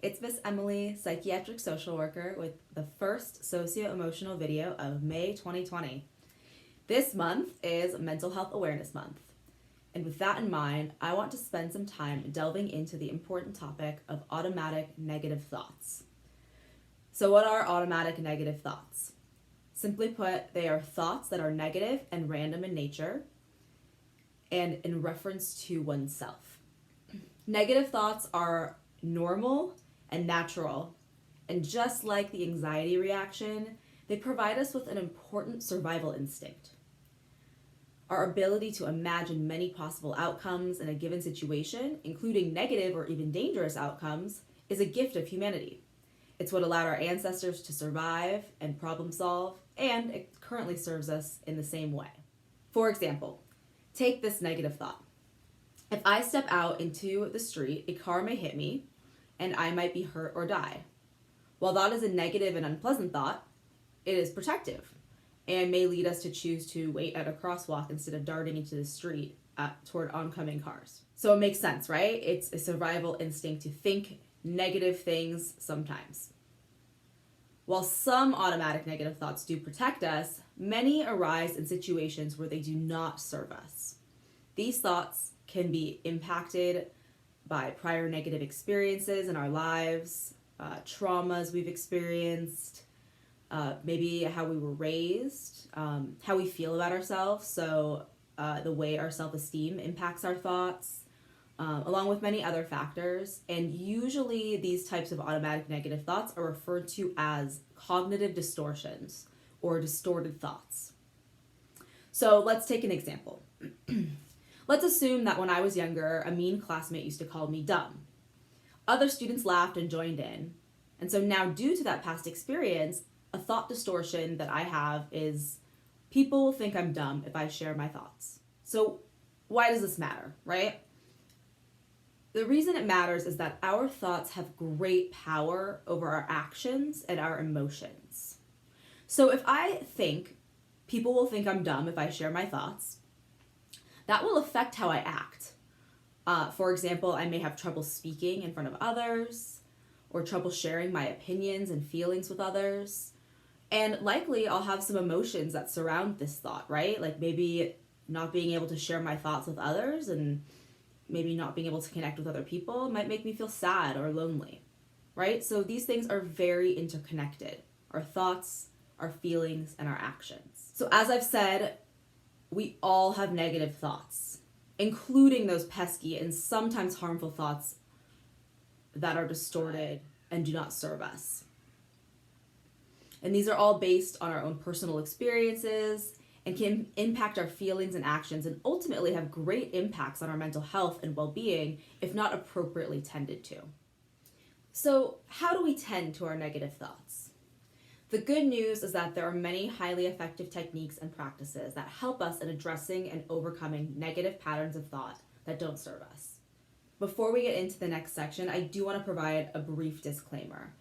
It's Miss Emily, psychiatric social worker, with the first socio-emotional video of May 2020. This month is Mental Health Awareness Month. And with that in mind, I want to spend some time delving into the important topic of automatic negative thoughts. So what are automatic negative thoughts? Simply put, they are thoughts that are negative and random in nature and in reference to oneself. Negative thoughts are normal and natural, and just like the anxiety reaction, they provide us with an important survival instinct. Our ability to imagine many possible outcomes in a given situation, including negative or even dangerous outcomes, is a gift of humanity. It's what allowed our ancestors to survive and problem solve, and it currently serves us in the same way. For example, take this negative thought. If I step out into the street, a car may hit me, and I might be hurt or die. While that is a negative and unpleasant thought, it is protective and may lead us to choose to wait at a crosswalk instead of darting into the street toward oncoming cars. So it makes sense, right? It's a survival instinct to think negative things sometimes. While some automatic negative thoughts do protect us, many arise in situations where they do not serve us. These thoughts can be impacted by prior negative experiences in our lives, traumas we've experienced, maybe how we were raised, how we feel about ourselves, so the way our self-esteem impacts our thoughts, along with many other factors. And usually these types of automatic negative thoughts are referred to as cognitive distortions or distorted thoughts. So let's take an example. Let's assume that when I was younger, a mean classmate used to call me dumb. Other students laughed and joined in. And so now, due to that past experience, a thought distortion that I have is people will think I'm dumb if I share my thoughts. So why does this matter, right? The reason it matters is that our thoughts have great power over our actions and our emotions. So if I think people will think I'm dumb if I share my thoughts, that will affect how I act. For example, I may have trouble speaking in front of others, or trouble sharing my opinions and feelings with others. And likely I'll have some emotions that surround this thought, right? Like maybe not being able to share my thoughts with others and maybe not being able to connect with other people might make me feel sad or lonely, right? So these things are very interconnected. Our thoughts, our feelings, and our actions. So as I've said, we all have negative thoughts, including those pesky and sometimes harmful thoughts that are distorted and do not serve us. And these are all based on our own personal experiences and can impact our feelings and actions and ultimately have great impacts on our mental health and well-being if not appropriately tended to. So how do we tend to our negative thoughts? The good news is that there are many highly effective techniques and practices that help us in addressing and overcoming negative patterns of thought that don't serve us. Before we get into the next section, I do want to provide a brief disclaimer.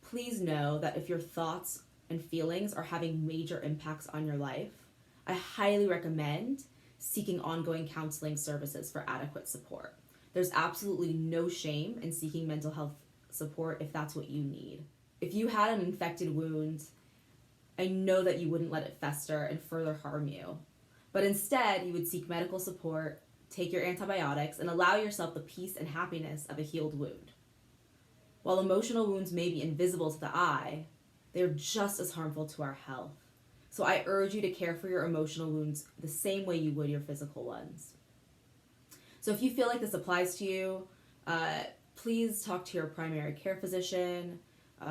Please know that if your thoughts and feelings are having major impacts on your life, I highly recommend seeking ongoing counseling services for adequate support. There's absolutely no shame in seeking mental health support if that's what you need. If you had an infected wound, I know that you wouldn't let it fester and further harm you, but instead you would seek medical support, take your antibiotics, and allow yourself the peace and happiness of a healed wound. While emotional wounds may be invisible to the eye, they're just as harmful to our health. So I urge you to care for your emotional wounds the same way you would your physical ones. So if you feel like this applies to you, please talk to your primary care physician.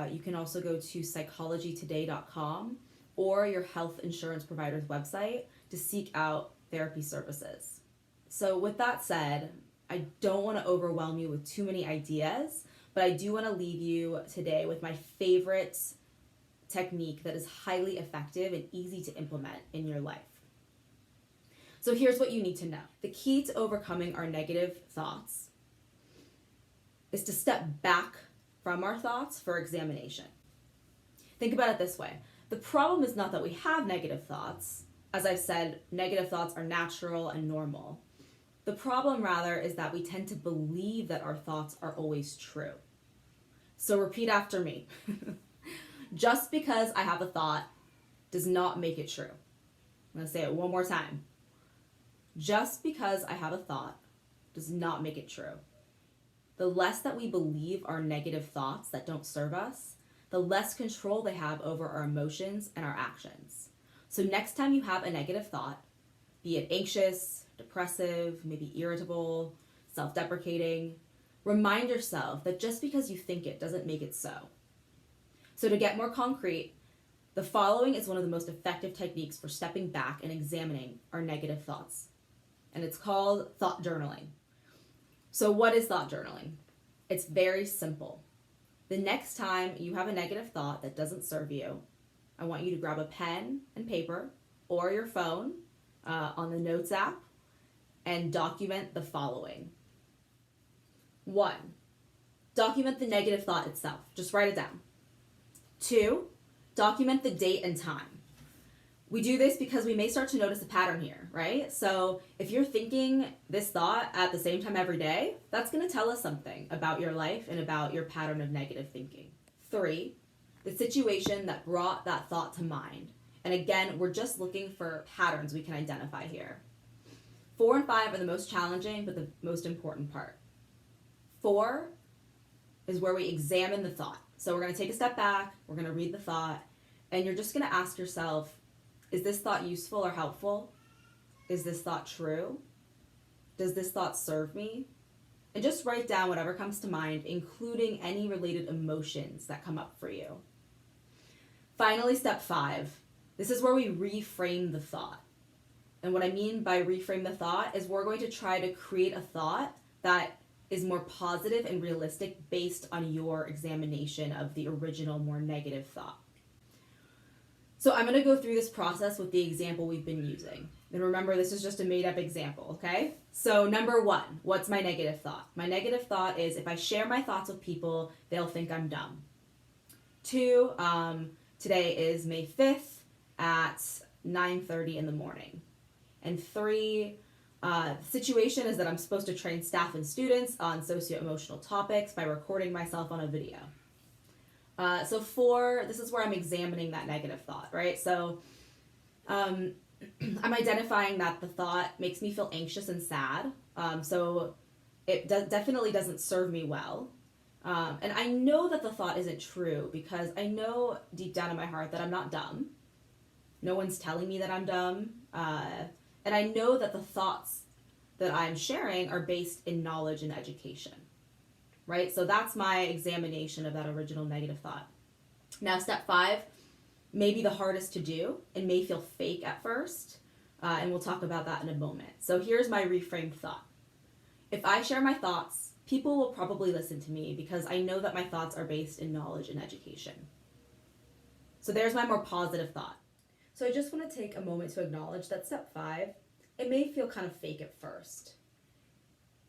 You can also go to psychologytoday.com or your health insurance provider's website to seek out therapy services. So with that said, I don't want to overwhelm you with too many ideas, but I do want to leave you today with my favorite technique that is highly effective and easy to implement in your life. So here's what you need to know. The key to overcoming our negative thoughts is to step back from our thoughts for examination. Think about it this way. The problem is not that we have negative thoughts. As I've said, negative thoughts are natural and normal. The problem rather is that we tend to believe that our thoughts are always true. So repeat after me. Just because I have a thought does not make it true. I'm going to say it one more time. Just because I have a thought does not make it true. The less that we believe our negative thoughts that don't serve us, the less control they have over our emotions and our actions. So next time you have a negative thought, be it anxious, depressive, maybe irritable, self-deprecating, remind yourself that just because you think it doesn't make it so. So to get more concrete, the following is one of the most effective techniques for stepping back and examining our negative thoughts. And it's called thought journaling. So what is thought journaling? It's very simple. The next time you have a negative thought that doesn't serve you, I want you to grab a pen and paper or your phone on the Notes app and document the following. 1, document the negative thought itself. Just write it down. 2, document the date and time. We do this because we may start to notice a pattern here, right? So if you're thinking this thought at the same time every day, that's going to tell us something about your life and about your pattern of negative thinking. 3, the situation that brought that thought to mind. And again, we're just looking for patterns we can identify here. 4 and 5 are the most challenging, but the most important part. 4 is where we examine the thought. So we're going to take a step back, we're going to read the thought, and you're just going to ask yourself, is this thought useful or helpful? Is this thought true? Does this thought serve me? And just write down whatever comes to mind, including any related emotions that come up for you. Finally, step 5. This is where we reframe the thought. And what I mean by reframe the thought is we're going to try to create a thought that is more positive and realistic based on your examination of the original, more negative thought. So I'm going to go through this process with the example we've been using. And remember, this is just a made-up example, okay? So number 1, what's my negative thought? My negative thought is if I share my thoughts with people, they'll think I'm dumb. 2, today is May 5th at 9:30 in the morning. And 3, the situation is that I'm supposed to train staff and students on socio-emotional topics by recording myself on a video. So 4, this is where I'm examining that negative thought, right? So I'm identifying that the thought makes me feel anxious and sad. So it definitely doesn't serve me well. And I know that the thought isn't true because I know deep down in my heart that I'm not dumb. No one's telling me that I'm dumb. And I know that the thoughts that I'm sharing are based in knowledge and education. Right? So that's my examination of that original negative thought. Now, step 5 may be the hardest to do and may feel fake at first, and we'll talk about that in a moment. So here's my reframed thought. If I share my thoughts, people will probably listen to me because I know that my thoughts are based in knowledge and education. So there's my more positive thought. So I just want to take a moment to acknowledge that step 5, it may feel kind of fake at first.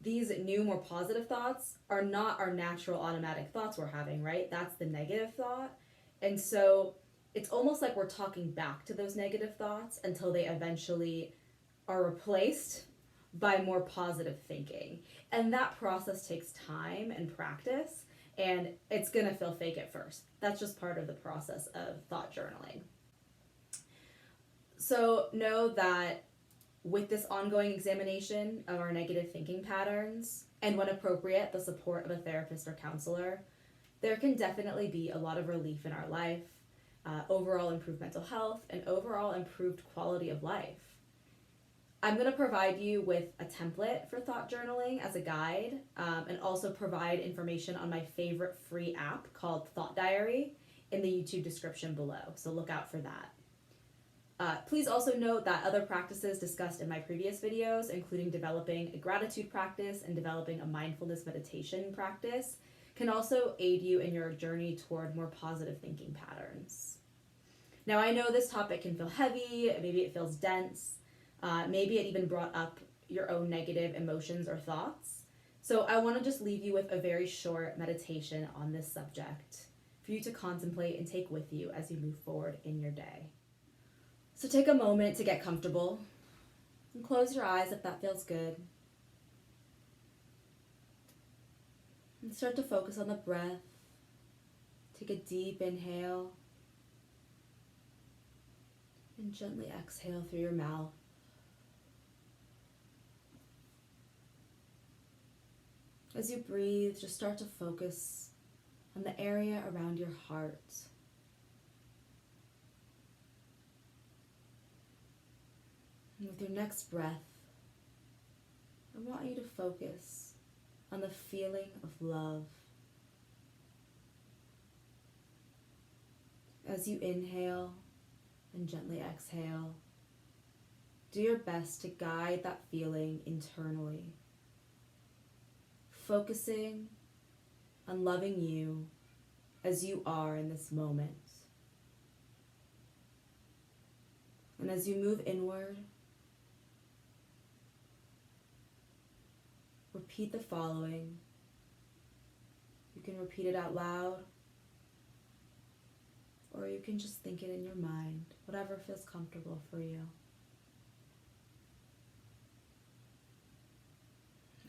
These new, more positive thoughts are not our natural automatic thoughts we're having, right? That's the negative thought. And so it's almost like we're talking back to those negative thoughts until they eventually are replaced by more positive thinking. And that process takes time and practice, and it's going to feel fake at first. That's just part of the process of thought journaling. So know that with this ongoing examination of our negative thinking patterns, and when appropriate, the support of a therapist or counselor, there can definitely be a lot of relief in our life, overall improved mental health, and overall improved quality of life. I'm going to provide you with a template for thought journaling as a guide, and also provide information on my favorite free app called Thought Diary in the YouTube description below, so look out for that. Please also note that other practices discussed in my previous videos, including developing a gratitude practice and developing a mindfulness meditation practice, can also aid you in your journey toward more positive thinking patterns. Now, I know this topic can feel heavy, maybe it feels dense, maybe it even brought up your own negative emotions or thoughts. So I want to just leave you with a very short meditation on this subject for you to contemplate and take with you as you move forward in your day. So take a moment to get comfortable and close your eyes if that feels good. And start to focus on the breath Take a deep inhale and gently exhale through your mouth. As you breathe, just start to focus on the area around your heart. And with your next breath, I want you to focus on the feeling of love. As you inhale and gently exhale, do your best to guide that feeling internally, focusing on loving you as you are in this moment. And as you move inward, repeat the following. You can repeat it out loud, or you can just think it in your mind, whatever feels comfortable for you.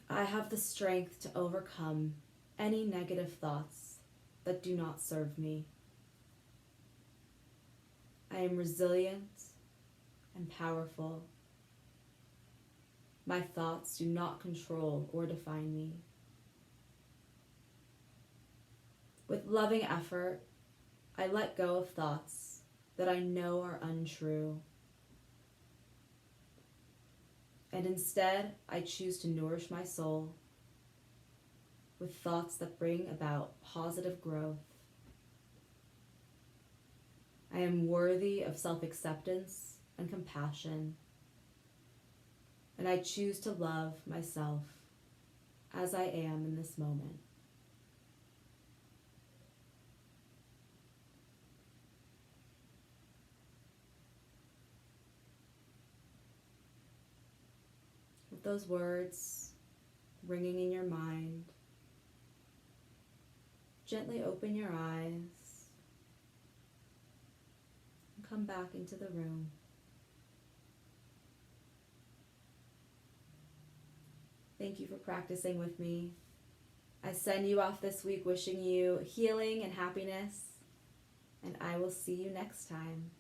I have the strength to overcome any negative thoughts that do not serve me. I am resilient and powerful. My thoughts do not control or define me. With loving effort, I let go of thoughts that I know are untrue. And instead, I choose to nourish my soul with thoughts that bring about positive growth. I am worthy of self-acceptance and compassion, and I choose to love myself as I am in this moment. With those words ringing in your mind, gently open your eyes and come back into the room. Thank you for practicing with me. I send you off this week wishing you healing and happiness, and I will see you next time.